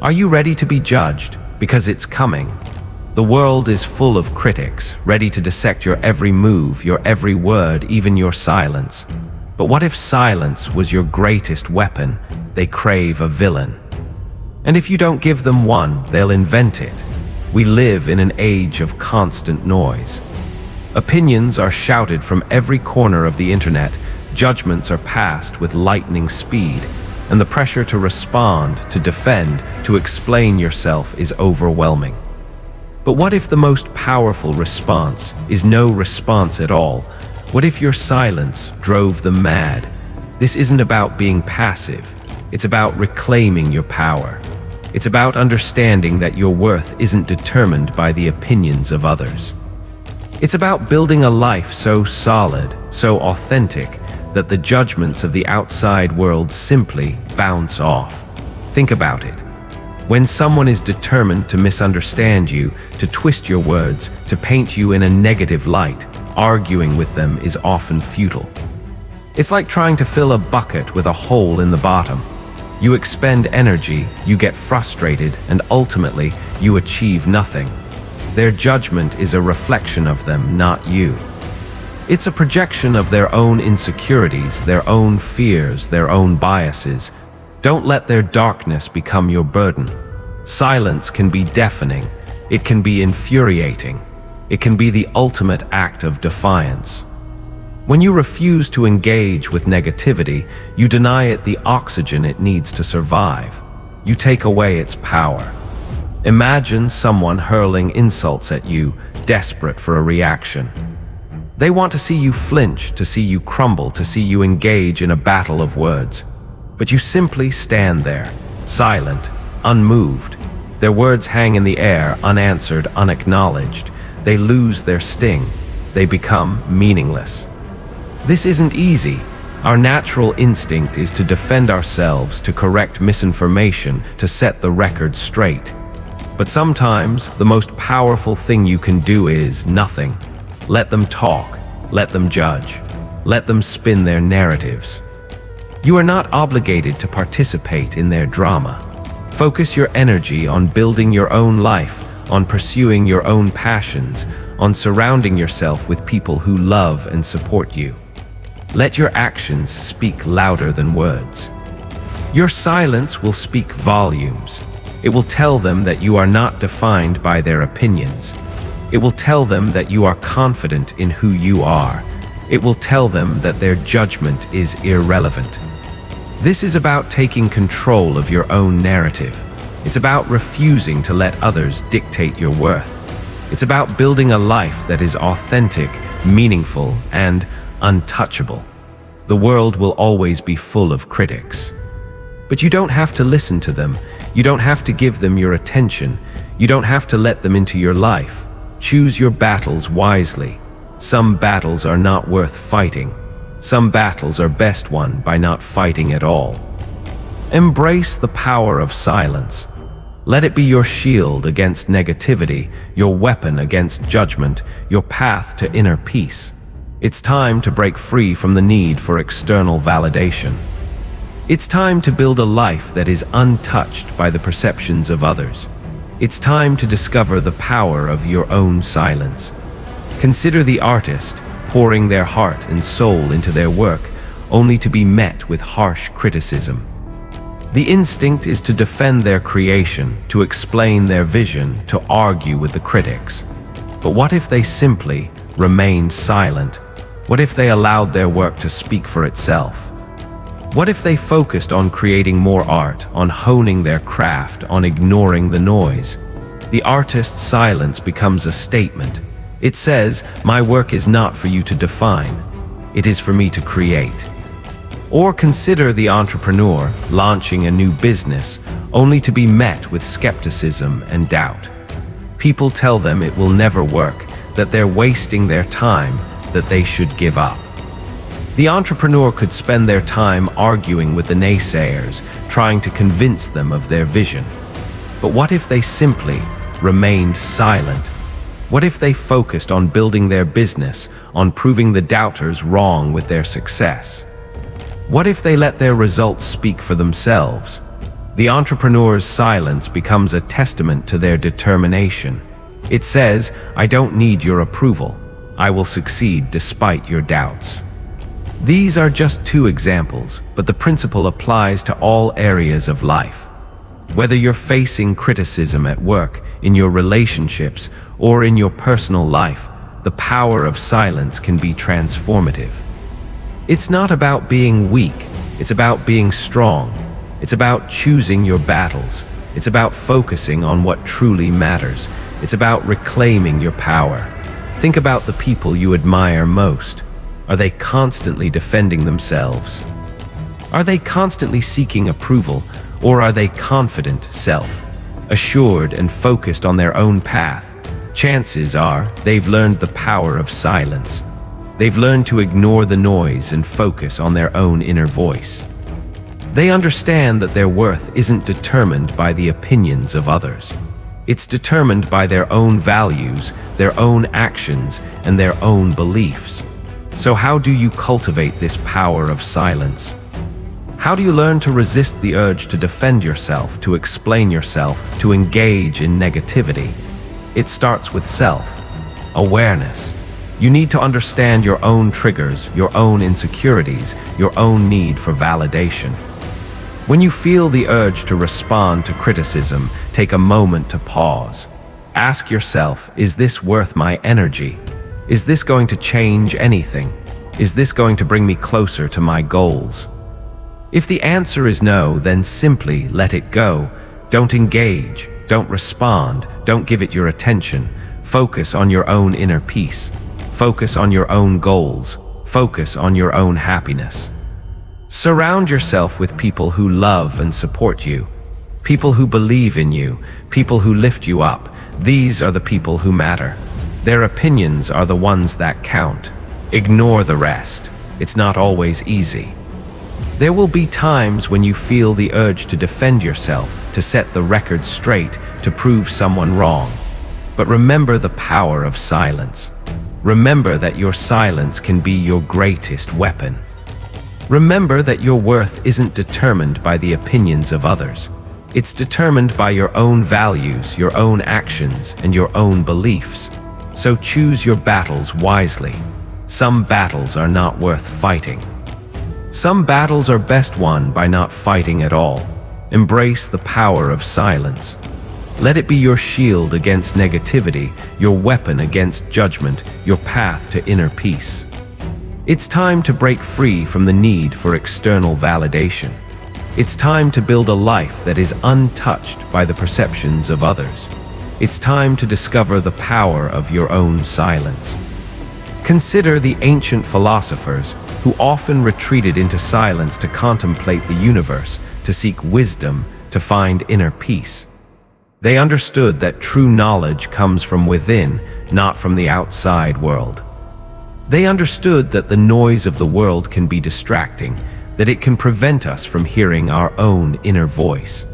Are you ready to be judged? Because it's coming. The world is full of critics, ready to dissect your every move, your every word, even your silence. But what if silence was your greatest weapon? They crave a villain. And if you don't give them one, they'll invent it. We live in an age of constant noise. Opinions are shouted from every corner of the internet, judgments are passed with lightning speed, and the pressure to respond, to defend, to explain yourself is overwhelming. But what if the most powerful response is no response at all? What if your silence drove them mad? This isn't about being passive. It's about reclaiming your power. It's about understanding that your worth isn't determined by the opinions of others. It's about building a life so solid, so authentic, that the judgments of the outside world simply bounce off. Think about it. When someone is determined to misunderstand you, to twist your words, to paint you in a negative light, arguing with them is often futile. It's like trying to fill a bucket with a hole in the bottom. You expend energy, you get frustrated, and ultimately, you achieve nothing. Their judgment is a reflection of them, not you. It's a projection of their own insecurities, their own fears, their own biases. Don't let their darkness become your burden. Silence can be deafening. It can be infuriating. It can be the ultimate act of defiance. When you refuse to engage with negativity, you deny it the oxygen it needs to survive. You take away its power. Imagine someone hurling insults at you, desperate for a reaction. They want to see you flinch, to see you crumble, to see you engage in a battle of words. But you simply stand there, silent, unmoved. Their words hang in the air, unanswered, unacknowledged. They lose their sting. They become meaningless. This isn't easy. Our natural instinct is to defend ourselves, to correct misinformation, to set the record straight. But sometimes, the most powerful thing you can do is nothing. Let them talk. Let them judge. Let them spin their narratives. You are not obligated to participate in their drama. Focus your energy on building your own life, on pursuing your own passions, on surrounding yourself with people who love and support you. Let your actions speak louder than words. Your silence will speak volumes. It will tell them that you are not defined by their opinions. It will tell them that you are confident in who you are. It will tell them that their judgment is irrelevant. This is about taking control of your own narrative. It's about refusing to let others dictate your worth. It's about building a life that is authentic, meaningful, and untouchable. The world will always be full of critics. But you don't have to listen to them. You don't have to give them your attention. You don't have to let them into your life. Choose your battles wisely. Some battles are not worth fighting. Some battles are best won by not fighting at all. Embrace the power of silence. Let it be your shield against negativity, your weapon against judgment, your path to inner peace. It's time to break free from the need for external validation. It's time to build a life that is untouched by the perceptions of others. It's time to discover the power of your own silence. Consider the artist pouring their heart and soul into their work, only to be met with harsh criticism. The instinct is to defend their creation, to explain their vision, to argue with the critics. But what if they simply remained silent? What if they allowed their work to speak for itself? What if they focused on creating more art, on honing their craft, on ignoring the noise? The artist's silence becomes a statement. It says, my work is not for you to define. It is for me to create. Or consider the entrepreneur launching a new business, only to be met with skepticism and doubt. People tell them it will never work, that they're wasting their time, that they should give up. The entrepreneur could spend their time arguing with the naysayers, trying to convince them of their vision. But what if they simply remained silent? What if they focused on building their business, on proving the doubters wrong with their success? What if they let their results speak for themselves? The entrepreneur's silence becomes a testament to their determination. It says, "I don't need your approval. I will succeed despite your doubts." These are just two examples, but the principle applies to all areas of life. Whether you're facing criticism at work, in your relationships, or in your personal life, the power of silence can be transformative. It's not about being weak, it's about being strong. It's about choosing your battles. It's about focusing on what truly matters. It's about reclaiming your power. Think about the people you admire most. Are they constantly defending themselves? Are they constantly seeking approval, or are they confident, self-assured, and focused on their own path? Chances are they've learned the power of silence. They've learned to ignore the noise and focus on their own inner voice. They understand that their worth isn't determined by the opinions of others. It's determined by their own values, their own actions, and their own beliefs. So how do you cultivate this power of silence? How do you learn to resist the urge to defend yourself, to explain yourself, to engage in negativity? It starts with self-awareness. You need to understand your own triggers, your own insecurities, your own need for validation. When you feel the urge to respond to criticism, take a moment to pause. Ask yourself, is this worth my energy? Is this going to change anything? Is this going to bring me closer to my goals? If the answer is no, then simply let it go. Don't engage, don't respond, don't give it your attention. Focus on your own inner peace. Focus on your own goals. Focus on your own happiness. Surround yourself with people who love and support you, people who believe in you, people who lift you up. These are the people who matter. Their opinions are the ones that count. Ignore the rest. It's not always easy. There will be times when you feel the urge to defend yourself, to set the record straight, to prove someone wrong. But remember the power of silence. Remember that your silence can be your greatest weapon. Remember that your worth isn't determined by the opinions of others. It's determined by your own values, your own actions, and your own beliefs. So choose your battles wisely. Some battles are not worth fighting. Some battles are best won by not fighting at all. Embrace the power of silence. Let it be your shield against negativity, your weapon against judgment, your path to inner peace. It's time to break free from the need for external validation. It's time to build a life that is untouched by the perceptions of others. It's time to discover the power of your own silence. Consider the ancient philosophers who often retreated into silence to contemplate the universe, to seek wisdom, to find inner peace. They understood that true knowledge comes from within, not from the outside world. They understood that the noise of the world can be distracting, that it can prevent us from hearing our own inner voice.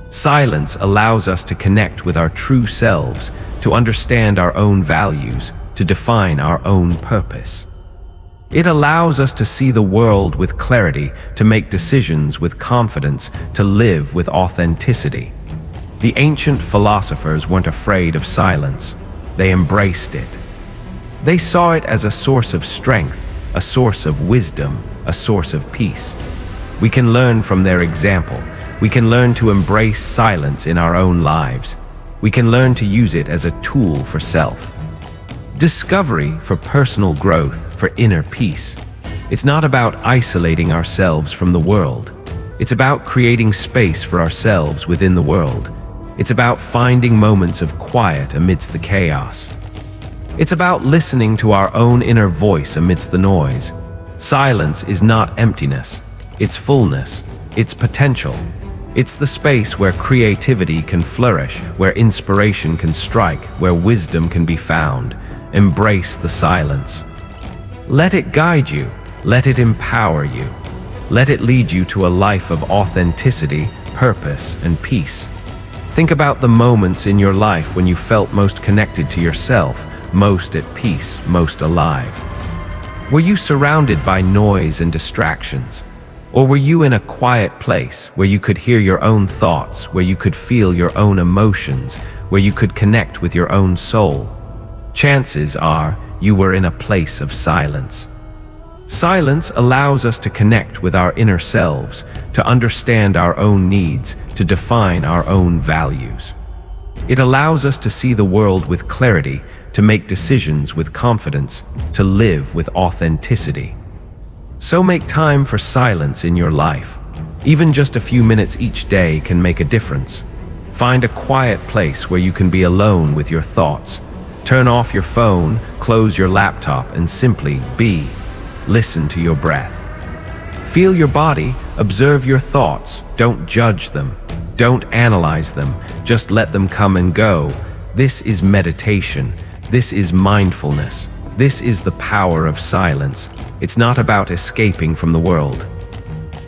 Silence allows us to connect with our true selves, to understand our own values, to define our own purpose. It allows us to see the world with clarity, to make decisions with confidence, to live with authenticity. The ancient philosophers weren't afraid of silence. They embraced it. They saw it as a source of strength, a source of wisdom, a source of peace. We can learn from their example. We can learn to embrace silence in our own lives. We can learn to use it as a tool for self-discovery, for personal growth, for inner peace. It's not about isolating ourselves from the world. It's about creating space for ourselves within the world. It's about finding moments of quiet amidst the chaos. It's about listening to our own inner voice amidst the noise. Silence is not emptiness. It's fullness. It's potential. It's the space where creativity can flourish, where inspiration can strike, where wisdom can be found. Embrace the silence. Let it guide you. Let it empower you. Let it lead you to a life of authenticity, purpose, and peace. Think about the moments in your life when you felt most connected to yourself, most at peace, most alive. Were you surrounded by noise and distractions? Or were you in a quiet place where you could hear your own thoughts, where you could feel your own emotions, where you could connect with your own soul? Chances are you were in a place of silence. Silence allows us to connect with our inner selves, to understand our own needs, to define our own values. It allows us to see the world with clarity, to make decisions with confidence, to live with authenticity. So make time for silence in your life. Even just a few minutes each day can make a difference. Find a quiet place where you can be alone with your thoughts. Turn off your phone, close your laptop, and simply be. Listen to your breath. Feel your body, observe your thoughts, don't judge them. Don't analyze them, just let them come and go. This is meditation. This is mindfulness. This is the power of silence. It's not about escaping from the world.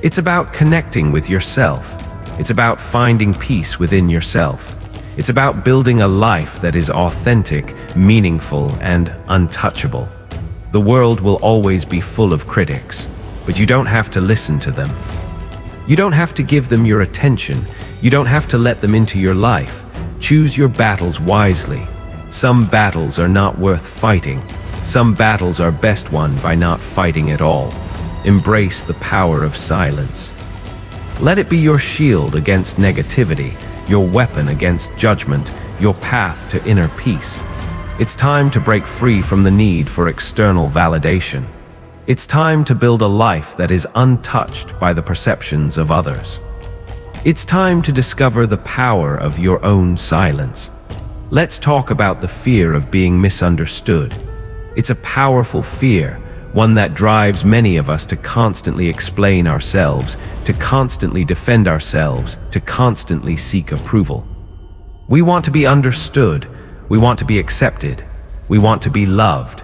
It's about connecting with yourself. It's about finding peace within yourself. It's about building a life that is authentic, meaningful, and untouchable. The world will always be full of critics, but you don't have to listen to them. You don't have to give them your attention. You don't have to let them into your life. Choose your battles wisely. Some battles are not worth fighting. Some battles are best won by not fighting at all. Embrace the power of silence. Let it be your shield against negativity, your weapon against judgment, your path to inner peace. It's time to break free from the need for external validation. It's time to build a life that is untouched by the perceptions of others. It's time to discover the power of your own silence. Let's talk about the fear of being misunderstood. It's a powerful fear, one that drives many of us to constantly explain ourselves, to constantly defend ourselves, to constantly seek approval. We want to be understood. We want to be accepted. We want to be loved.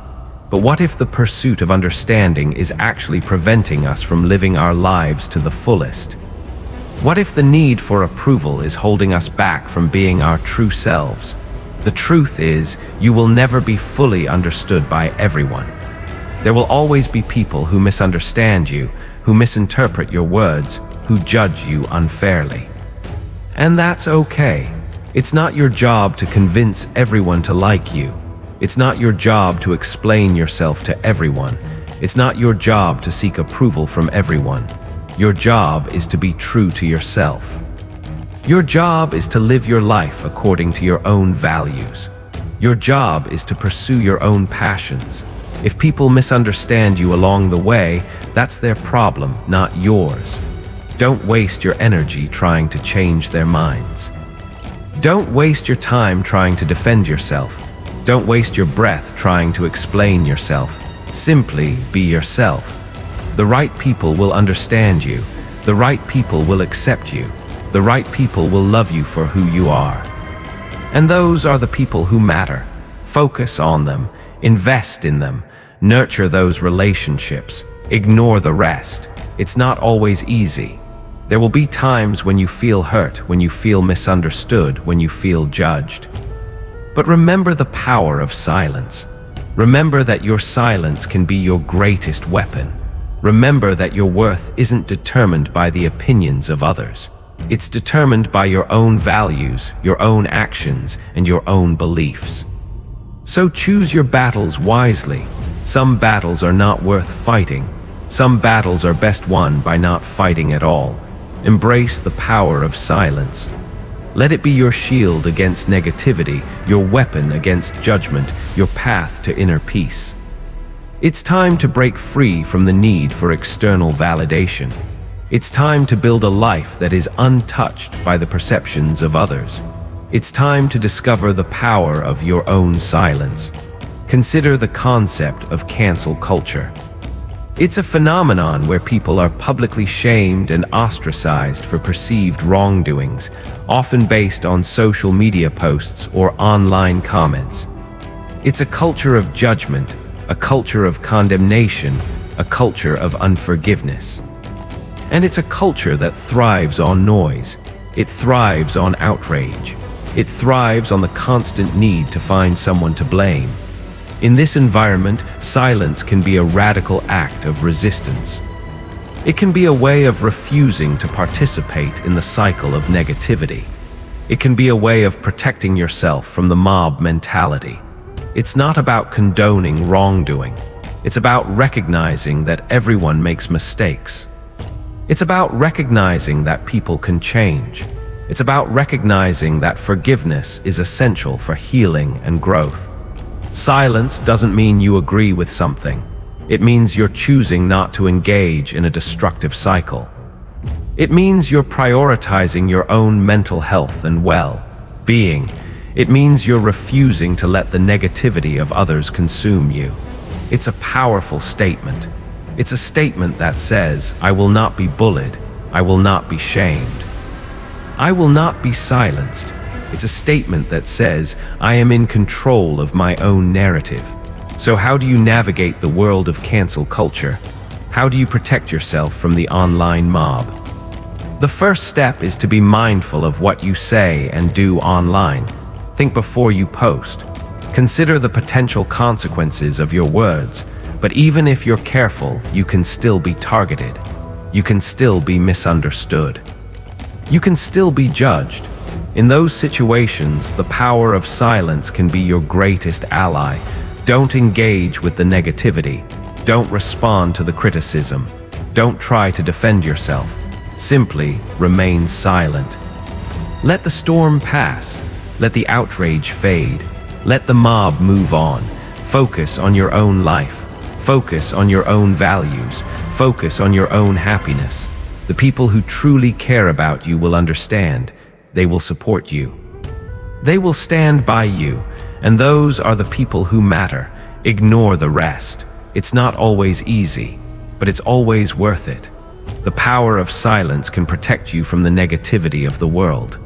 But what if the pursuit of understanding is actually preventing us from living our lives to the fullest? What if the need for approval is holding us back from being our true selves? The truth is, you will never be fully understood by everyone. There will always be people who misunderstand you, who misinterpret your words, who judge you unfairly. And that's okay. It's not your job to convince everyone to like you. It's not your job to explain yourself to everyone. It's not your job to seek approval from everyone. Your job is to be true to yourself. Your job is to live your life according to your own values. Your job is to pursue your own passions. If people misunderstand you along the way, that's their problem, not yours. Don't waste your energy trying to change their minds. Don't waste your time trying to defend yourself. Don't waste your breath trying to explain yourself. Simply be yourself. The right people will understand you. The right people will accept you. The right people will love you for who you are. And those are the people who matter. Focus on them. Invest in them. Nurture those relationships. Ignore the rest. It's not always easy. There will be times when you feel hurt, when you feel misunderstood, when you feel judged. But remember the power of silence. Remember that your silence can be your greatest weapon. Remember that your worth isn't determined by the opinions of others. It's determined by your own values, your own actions, and your own beliefs. So choose your battles wisely. Some battles are not worth fighting. Some battles are best won by not fighting at all. Embrace the power of silence. Let it be your shield against negativity, your weapon against judgment, your path to inner peace. It's time to break free from the need for external validation. It's time to build a life that is untouched by the perceptions of others. It's time to discover the power of your own silence. Consider the concept of cancel culture. It's a phenomenon where people are publicly shamed and ostracized for perceived wrongdoings, often based on social media posts or online comments. It's a culture of judgment, a culture of condemnation, a culture of unforgiveness. And it's a culture that thrives on noise. It thrives on outrage. It thrives on the constant need to find someone to blame. In this environment, silence can be a radical act of resistance. It can be a way of refusing to participate in the cycle of negativity. It can be a way of protecting yourself from the mob mentality. It's not about condoning wrongdoing. It's about recognizing that everyone makes mistakes. It's about recognizing that people can change. It's about recognizing that forgiveness is essential for healing and growth. Silence doesn't mean you agree with something. It means you're choosing not to engage in a destructive cycle. It means you're prioritizing your own mental health and well-being. It means you're refusing to let the negativity of others consume you. It's a powerful statement. It's a statement that says, I will not be bullied. I will not be shamed. I will not be silenced. It's a statement that says, I am in control of my own narrative. So how do you navigate the world of cancel culture? How do you protect yourself from the online mob? The first step is to be mindful of what you say and do online. Think before you post. Consider the potential consequences of your words, but even if you're careful, you can still be targeted. You can still be misunderstood. You can still be judged. In those situations, the power of silence can be your greatest ally. Don't engage with the negativity. Don't respond to the criticism. Don't try to defend yourself. Simply remain silent. Let the storm pass. Let the outrage fade. Let the mob move on. Focus on your own life. Focus on your own values. Focus on your own happiness. The people who truly care about you will understand. They will support you. They will stand by you, and those are the people who matter. Ignore the rest. It's not always easy, but it's always worth it. The power of silence can protect you from the negativity of the world.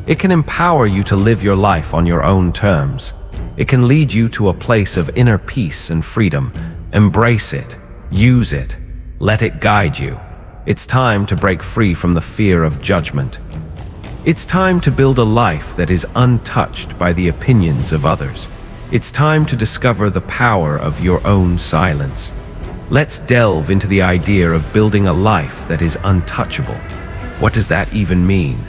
It can empower you to live your life on your own terms. It can lead you to a place of inner peace and freedom. Embrace it. Use it. Let it guide you. It's time to break free from the fear of judgment. It's time to build a life that is untouched by the opinions of others. It's time to discover the power of your own silence. Let's delve into the idea of building a life that is untouchable. What does that even mean?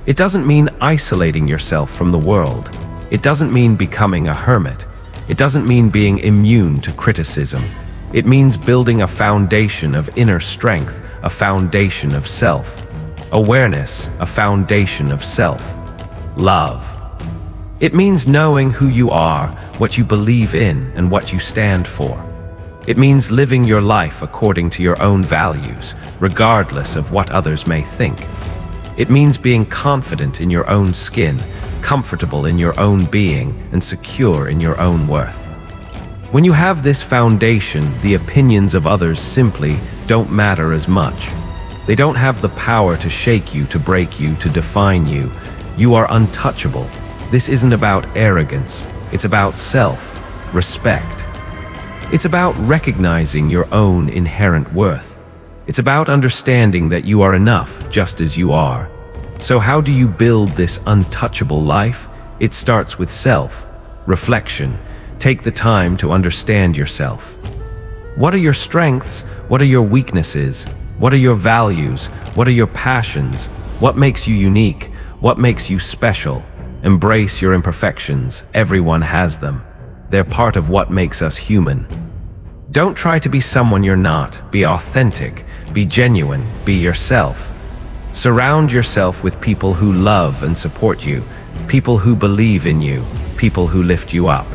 It doesn't mean isolating yourself from the world. It doesn't mean becoming a hermit. It doesn't mean being immune to criticism. It means building a foundation of inner strength, a foundation of self-awareness, a foundation of self-love. It means knowing who you are, what you believe in, and what you stand for. It means living your life according to your own values, regardless of what others may think. It means being confident in your own skin, comfortable in your own being, and secure in your own worth. When you have this foundation, the opinions of others simply don't matter as much. They don't have the power to shake you, to break you, to define you. You are untouchable. This isn't about arrogance. It's about self-respect. It's about recognizing your own inherent worth. It's about understanding that you are enough just as you are. So how do you build this untouchable life? It starts with self-reflection. Take the time to understand yourself. What are your strengths? What are your weaknesses? What are your values? What are your passions? What makes you unique? What makes you special? Embrace your imperfections. Everyone has them. They're part of what makes us human. Don't try to be someone you're not. Be authentic. Be genuine. Be yourself. Surround yourself with people who love and support you, people who believe in you, people who lift you up.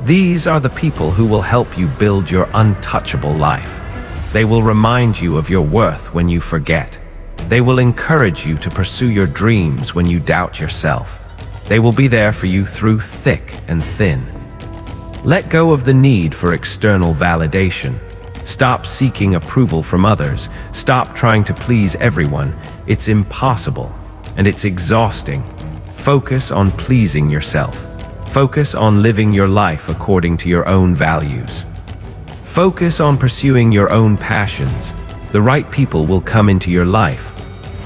These are the people who will help you build your untouchable life. They will remind you of your worth when you forget. They will encourage you to pursue your dreams when you doubt yourself. They will be there for you through thick and thin. Let go of the need for external validation. Stop seeking approval from others. Stop trying to please everyone. It's impossible, and it's exhausting. Focus on pleasing yourself. Focus on living your life according to your own values. Focus on pursuing your own passions. The right people will come into your life.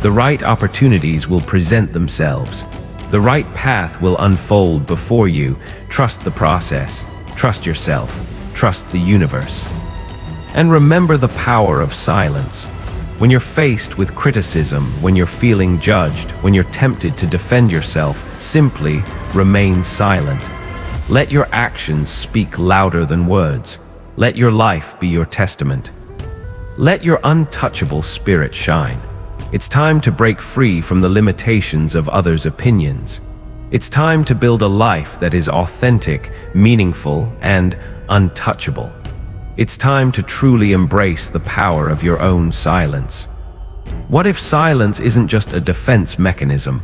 The right opportunities will present themselves. The right path will unfold before you. Trust the process. Trust yourself. Trust the universe. And remember the power of silence. When you're faced with criticism, when you're feeling judged, when you're tempted to defend yourself, simply remain silent. Let your actions speak louder than words. Let your life be your testament. Let your untouchable spirit shine. It's time to break free from the limitations of others' opinions. It's time to build a life that is authentic, meaningful, and untouchable. It's time to truly embrace the power of your own silence. What if silence isn't just a defense mechanism?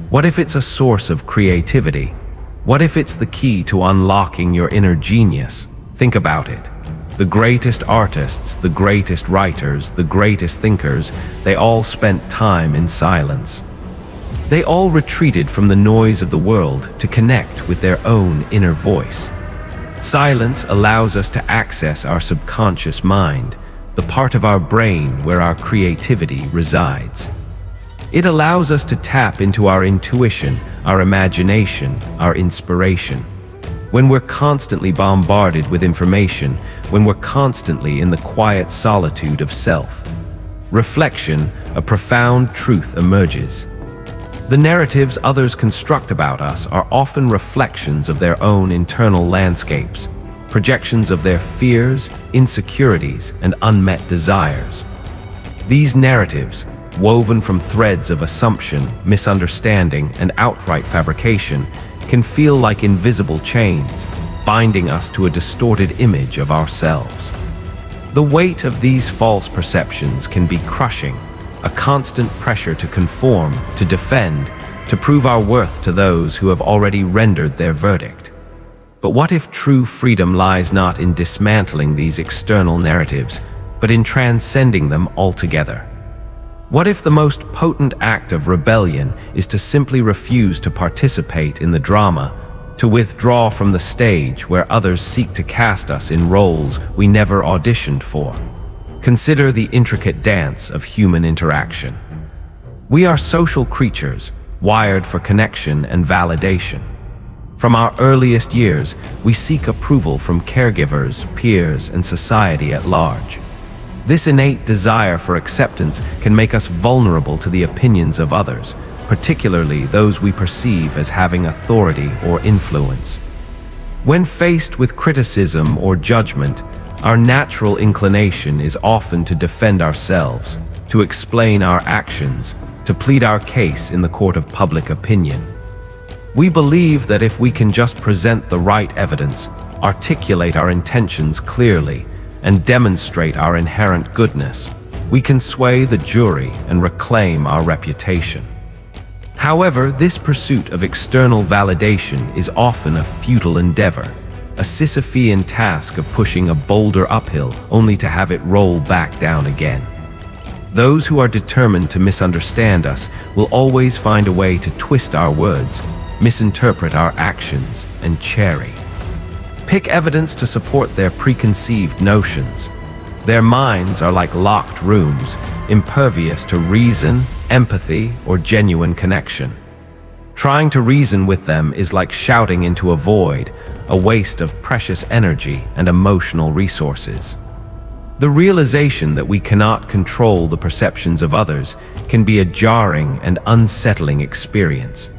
What if it's a source of creativity? What if it's the key to unlocking your inner genius? Think about it. The greatest artists, the greatest writers, the greatest thinkers, they all spent time in silence. They all retreated from the noise of the world to connect with their own inner voice. Silence allows us to access our subconscious mind, the part of our brain where our creativity resides. It allows us to tap into our intuition, our imagination, our inspiration. When we're constantly bombarded with information, when we're constantly in the quiet solitude of self-reflection, a profound truth emerges. The narratives others construct about us are often reflections of their own internal landscapes, projections of their fears, insecurities, and unmet desires. These narratives, woven from threads of assumption, misunderstanding, and outright fabrication, can feel like invisible chains, binding us to a distorted image of ourselves. The weight of these false perceptions can be crushing, a constant pressure to conform, to defend, to prove our worth to those who have already rendered their verdict. But what if true freedom lies not in dismantling these external narratives, but in transcending them altogether? What if the most potent act of rebellion is to simply refuse to participate in the drama, to withdraw from the stage where others seek to cast us in roles we never auditioned for? Consider the intricate dance of human interaction. We are social creatures, wired for connection and validation. From our earliest years, we seek approval from caregivers, peers, and society at large. This innate desire for acceptance can make us vulnerable to the opinions of others, particularly those we perceive as having authority or influence. When faced with criticism or judgment, our natural inclination is often to defend ourselves, to explain our actions, to plead our case in the court of public opinion. We believe that if we can just present the right evidence, articulate our intentions clearly, and demonstrate our inherent goodness, we can sway the jury and reclaim our reputation. However, this pursuit of external validation is often a futile endeavor, a Sisyphean task of pushing a boulder uphill only to have it roll back down again. Those who are determined to misunderstand us will always find a way to twist our words, misinterpret our actions, and cherry-pick evidence to support their preconceived notions. Their minds are like locked rooms, impervious to reason, empathy, or genuine connection. Trying to reason with them is like shouting into a void, a waste of precious energy and emotional resources. The realization that we cannot control the perceptions of others can be a jarring and unsettling experience.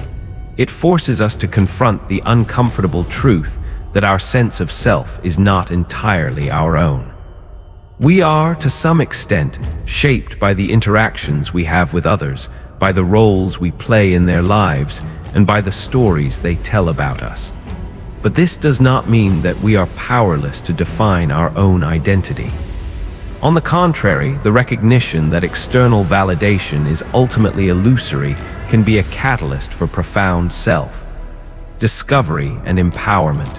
It forces us to confront the uncomfortable truth that our sense of self is not entirely our own. We are, to some extent, shaped by the interactions we have with others, by the roles we play in their lives, and by the stories they tell about us. But this does not mean that we are powerless to define our own identity. On the contrary, the recognition that external validation is ultimately illusory can be a catalyst for profound self-discovery and empowerment.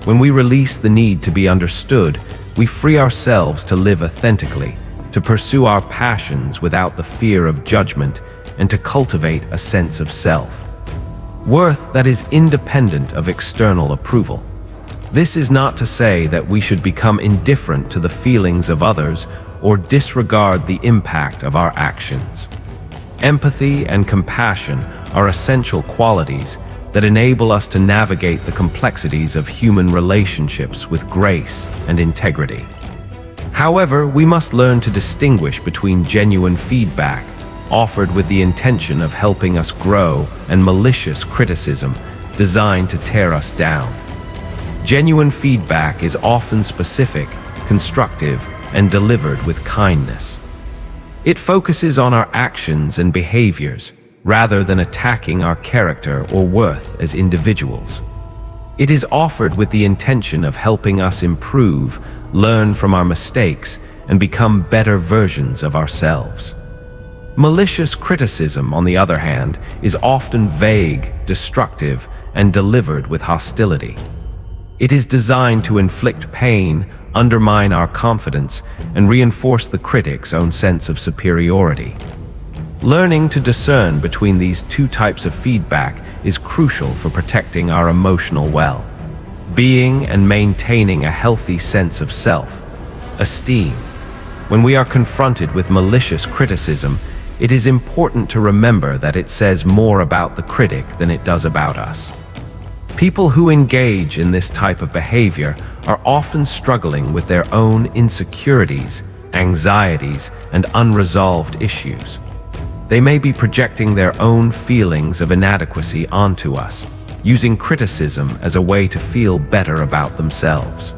When we release the need to be understood, we free ourselves to live authentically, to pursue our passions without the fear of judgment, and to cultivate a sense of self-worth that is independent of external approval. This is not to say that we should become indifferent to the feelings of others or disregard the impact of our actions. Empathy and compassion are essential qualities that enable us to navigate the complexities of human relationships with grace and integrity. However, we must learn to distinguish between genuine feedback, offered with the intention of helping us grow, and malicious criticism, designed to tear us down. Genuine feedback is often specific, constructive, and delivered with kindness. It focuses on our actions and behaviors, rather than attacking our character or worth as individuals. It is offered with the intention of helping us improve, learn from our mistakes, and become better versions of ourselves. Malicious criticism, on the other hand, is often vague, destructive, and delivered with hostility. It is designed to inflict pain, undermine our confidence, and reinforce the critic's own sense of superiority. Learning to discern between these two types of feedback is crucial for protecting our emotional well-being and maintaining a healthy sense of self-esteem. When we are confronted with malicious criticism, it is important to remember that it says more about the critic than it does about us. People who engage in this type of behavior are often struggling with their own insecurities, anxieties, and unresolved issues. They may be projecting their own feelings of inadequacy onto us, using criticism as a way to feel better about themselves.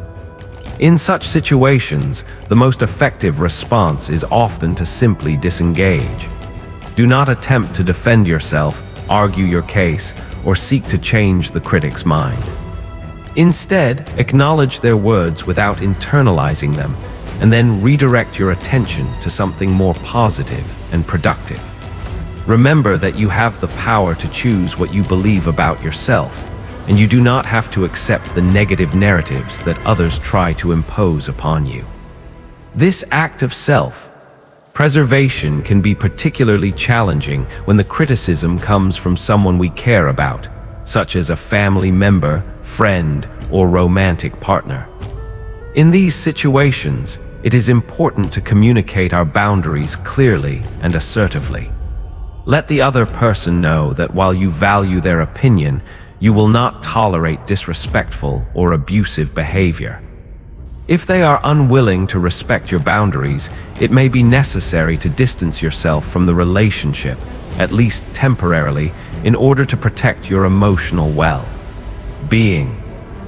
In such situations, the most effective response is often to simply disengage. Do not attempt to defend yourself, argue your case, or seek to change the critic's mind. Instead, acknowledge their words without internalizing them, and then redirect your attention to something more positive and productive. Remember that you have the power to choose what you believe about yourself, and you do not have to accept the negative narratives that others try to impose upon you. This act of self-preservation can be particularly challenging when the criticism comes from someone we care about, such as a family member, friend, or romantic partner. In these situations, it is important to communicate our boundaries clearly and assertively. Let the other person know that while you value their opinion, you will not tolerate disrespectful or abusive behavior. If they are unwilling to respect your boundaries, it may be necessary to distance yourself from the relationship, at least temporarily, in order to protect your emotional well-being.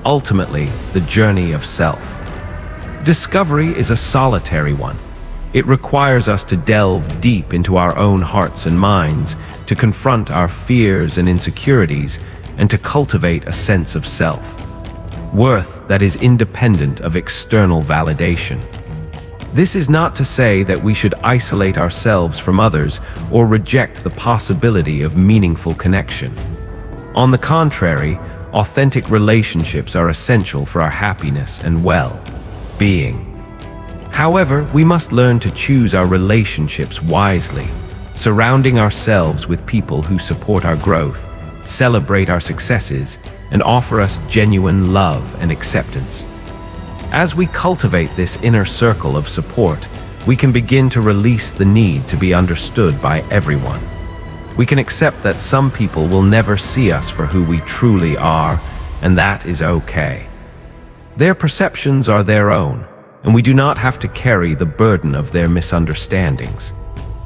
Ultimately, the journey of self-discovery is a solitary one. It requires us to delve deep into our own hearts and minds, to confront our fears and insecurities, and to cultivate a sense of self-worth that is independent of external validation. This is not to say that we should isolate ourselves from others or reject the possibility of meaningful connection. On the contrary, authentic relationships are essential for our happiness and well-being. However, we must learn to choose our relationships wisely, surrounding ourselves with people who support our growth, celebrate our successes, and offer us genuine love and acceptance. As we cultivate this inner circle of support, we can begin to release the need to be understood by everyone. We can accept that some people will never see us for who we truly are, and that is okay. Their perceptions are their own, and we do not have to carry the burden of their misunderstandings.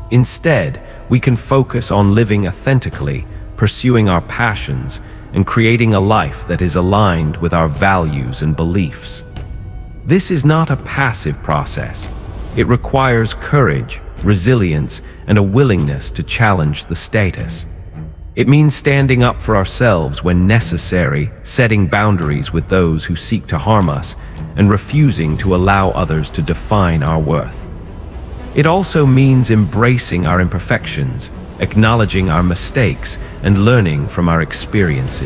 Instead, we can focus on living authentically, pursuing our passions, and creating a life that is aligned with our values and beliefs. This is not a passive process. It requires courage, resilience, and a willingness to challenge the status. It means standing up for ourselves when necessary, setting boundaries with those who seek to harm us, and refusing to allow others to define our worth. It also means embracing our imperfections, acknowledging our mistakes, and learning from our experiences.